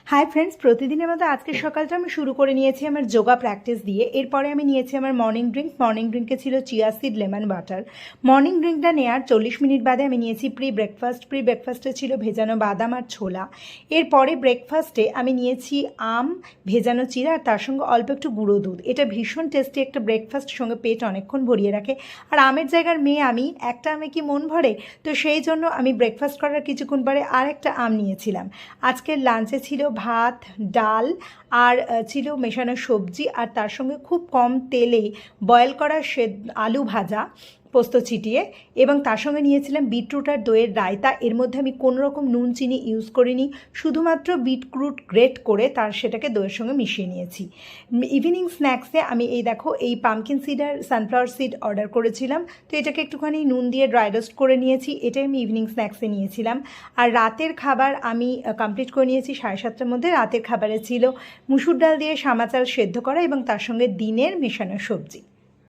Hi friends, প্রতিদিনের মতো আজকের সকালটা আমি শুরু করে নিয়েছি আমার যোগা প্র্যাকটিস দিয়ে। এরপরে আমি নিয়েছি আমার মর্নিং ড্রিঙ্কে ছিল chia seed lemon butter. Morning ড্রিঙ্কটা নেওয়ার 40 মিনিট বাদে আমি নিয়েছি প্রি ব্রেকফাস্টে ছিল ভেজানো বাদাম আর ছোলা। এরপরে ব্রেকফাস্টে আমি নিয়েছি আম, ভেজানো চিড়া আর তার সঙ্গে অল্প একটু গুঁড়ো দুধ। এটা ভীষণ টেস্টি একটা ব্রেকফাস্ট, সঙ্গে পেট অনেকক্ষণ ভরিয়ে রাখে। আর আমের জায়গার মেয়ে আমি, একটা আমে কি মন ভরে, তো সেই জন্য আমি ব্রেকফাস্ট করার কিছুক্ষণ পরে আর একটা আম নিয়েছিলাম। আজকের লাঞ্চে ছিল ভাত, ডাল আর ছিল মেশানো সবজি, আর তার সঙ্গে খুব কম তেলে বয়েল করা আলু ভাজা পোস্ত ছিটিয়ে, এবং তার সঙ্গে নিয়েছিলাম বিটরুট আর দইয়ের রায়তা। এর মধ্যে আমি কোনো রকম নুন চিনি ইউজ করিনি, শুধুমাত্র বিটরুট গ্রেট করে সেটাকে দইয়ের সঙ্গে মিশিয়ে নিয়েছি। ইভিনিং স্ন্যাক্সে আমি এই পামকিন সিড আর সানফ্লাওয়ার সিড অর্ডার করেছিলাম, তো এটাকে একটুখানি নুন দিয়ে ড্রাই রোস্ট করে নিয়েছি। এটাই আমি ইভিনিং স্ন্যাক্সে নিয়েছিলাম। আর রাতের খাবার আমি কমপ্লিট করে নিয়েছি 7:30টার মধ্যে। রাতের খাবারে ছিল মুসুর ডাল দিয়ে সামা চাল সেদ্ধ করা এবং তার সঙ্গে দিনের মেশানো সবজি।